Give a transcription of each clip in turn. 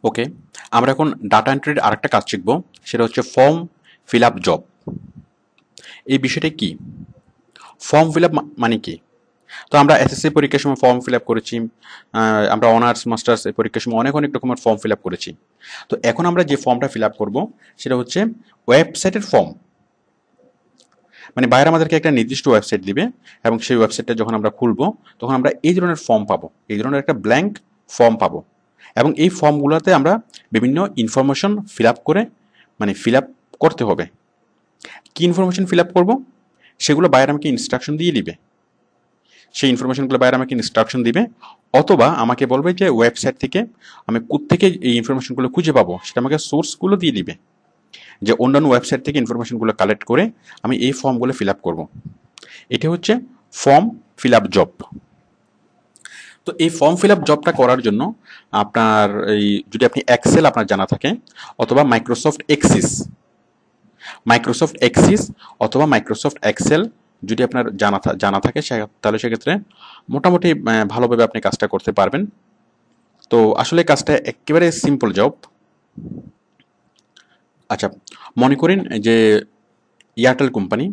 ওকে, আমরা এখন ডাটা এন্ট্রির আরেকটা কাজ শিখব, সেটা হচ্ছে ফর্ম ফিল আপ জব। এই বিষয়টা কি? ফর্ম ফিল আপ মানে কি? তো আমরা এসএসসি পরীক্ষার সময় ফর্ম ফিল আপ করেছি, আমরা অনার্স মাস্টার্স পরীক্ষার সময় অনেক অনেক রকমের ফর্ম ফিল আপ করেছি। তো এখন আমরা যে ফর্মটা ফিল আপ করবো সেটা হচ্ছে ওয়েবসাইটের ফর্ম। মানে বাইরে আমাদেরকে একটা নির্দিষ্ট ওয়েবসাইট দিবে এবং সেই ওয়েবসাইটটা যখন আমরা খুলবো তখন আমরা এই ধরনের ফর্ম পাবো, এই ধরনের একটা ব্ল্যাঙ্ক ফর্ম পাবো। এবং এই ফর্মগুলোতে আমরা বিভিন্ন ইনফরমেশন ফিল আপ করে, মানে ফিল আপ করতে হবে। কি ইনফরমেশন ফিল আপ করবো সেগুলো বাইরে আমাকে ইনস্ট্রাকশন দিয়ে দিবে। সেই ইনফরমেশনগুলো বাইরে আমাকে ইনস্ট্রাকশন দিবে, অথবা আমাকে বলবে যে ওয়েবসাইট থেকে আমি কোত্থেকে এই ইনফরমেশনগুলো খুঁজে পাবো সেটা আমাকে সোর্সগুলো দিয়ে দিবে, যে অন্যান্য ওয়েবসাইট থেকে ইনফরমেশনগুলো কালেক্ট করে আমি এই ফর্মগুলো ফিল আপ করবো। এটা হচ্ছে ফর্ম ফিল আপ জব। তো এই ফর্ম ফিল আপ জবটা করার জন্য আপনার যদি আপনি এক্সেল আপনার জানা থাকে, অথবা মাইক্রোসফট এক্সিস অথবা মাইক্রোসফট এক্সেল যদি আপনার জানা থাকে তাহলে সেক্ষেত্রে মোটামুটি ভালোভাবে আপনি কাজটা করতে পারবেন। তো আসলে কাজটা একেবারে সিম্পল জব। আচ্ছা, মনে করেন যে এয়ারটেল কোম্পানি,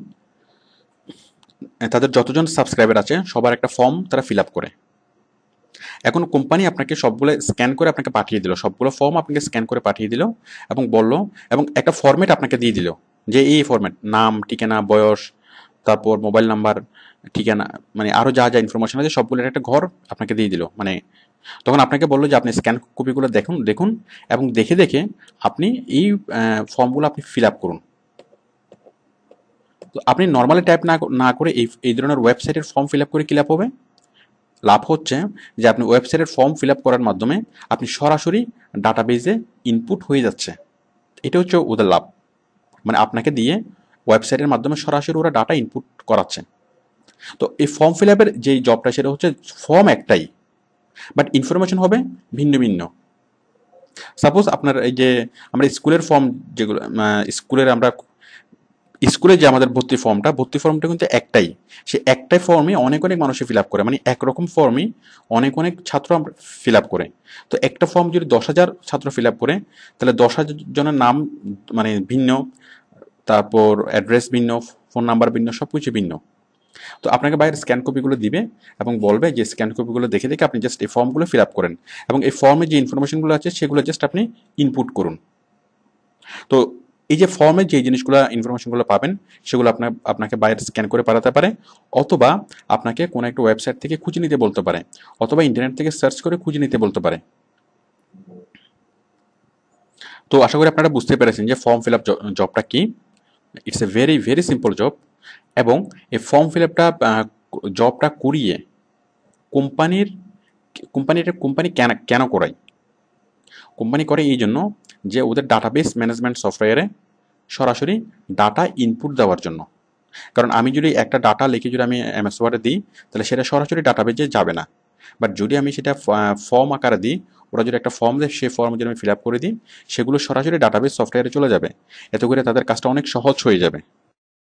তাদের যতজন সাবস্ক্রাইবার আছে সবার একটা ফর্ম তারা ফিল আপ করে। এখন কোম্পানি আপনাকে সবগুলো স্ক্যান করে আপনাকে পাঠিয়ে দিল, সবগুলো ফর্ম আপনাকে স্ক্যান করে পাঠিয়ে দিল এবং বলল, এবং একটা ফরম্যাট আপনাকে দিয়ে দিল, যে এই ফরম্যাট নাম, ঠিকানা, বয়স, তারপর মোবাইল নাম্বার, ঠিকানা, মানে আরও যা যা ইনফরমেশন আছে সবগুলোর একটা ঘর আপনাকে দিয়ে দিল। মানে তখন আপনাকে বললো যে আপনি স্ক্যান কপিগুলো দেখুন দেখুন এবং দেখে দেখে আপনি এই ফর্মগুলো আপনি ফিল আপ করুন। তো আপনি নর্মালি টাইপ না করে এই ধরনের ওয়েবসাইটের ফর্ম ফিল আপ করে কি লাভ হবে? লাভ হচ্ছে যে আপনি ওয়েবসাইটের ফর্ম ফিল আপ করার মাধ্যমে আপনি সরাসরি ডাটাবেজে ইনপুট হয়ে যাচ্ছে। এটা হচ্ছে ওদের লাভ। মানে আপনাকে দিয়ে ওয়েবসাইটের মাধ্যমে সরাসরি ওরা ডাটা ইনপুট করাচ্ছে। তো এই ফর্ম ফিল আপের যে জবটা সেটা হচ্ছে ফর্ম একটাই, বাট ইনফরমেশন হবে ভিন্ন ভিন্ন। সাপোজ আপনার এই যে আমরা স্কুলের ফর্ম, যেগুলো স্কুলে যে আমাদের ভর্তি ফর্মটা কিন্তু একটাই, সে একটাই ফর্মে অনেক অনেক মানুষে ফিল আপ করে, মানে একরকম ফর্মই অনেক অনেক ছাত্র ফিল আপ করে। তো একটা ফর্ম যদি 10,000 ছাত্র ফিল আপ করে, তাহলে 10,000 জনের নাম মানে ভিন্ন, তারপর অ্যাড্রেস ভিন্ন, ফোন নাম্বার ভিন্ন, সব কিছু ভিন্ন। তো আপনাকে বাইরের স্ক্যান কপিগুলো দিবে এবং বলবে যে স্ক্যান কপিগুলো দেখে দেখে আপনি জাস্ট এই ফর্মগুলো ফিল আপ করেন এবং এই ফর্মে যে ইনফরমেশনগুলো আছে সেগুলো জাস্ট আপনি ইনপুট করুন। তো এই যে ফর্মে যে জিনিসগুলো ইনফরমেশনগুলো পাবেন সেগুলো আপনাকে বাইরে স্ক্যান করে পাঠাতে পারে, অথবা আপনাকে কোনো একটা ওয়েবসাইট থেকে খুঁজে নিতে বলতে পারে, অথবা ইন্টারনেট থেকে সার্চ করে খুঁজে নিতে বলতে পারে। তো আশা করি আপনারা বুঝতে পেরেছেন যে ফর্ম ফিল আপ জবটা কি। It's a very very simple job. এবং এই ফর্ম ফিল আপটা জবটা করিয়ে কোম্পানি কেন করায়? কোম্পানি করে এই জন্য যে ওদের ডাটাবেস ম্যানেজমেন্ট সফটওয়্যারে সরাসরি ডাটা ইনপুট দেওয়ার জন্য। কারণ আমি যদি একটা ডাটা লিখে যদি আমি এমএস ওয়ার্ডে দিই তাহলে সেটা সরাসরি ডাটাবেজে যাবে না। বাট যদি আমি সেটা ফর্ম আকারে দিই, ওরা যদি একটা ফর্ম দেয় সেই ফর্ম যদি আমি ফিল আপ করে দিই, সেগুলো সরাসরি ডাটাবেস সফটওয়্যারে চলে যাবে। এতে করে তাদের কাজটা অনেক সহজ হয়ে যাবে।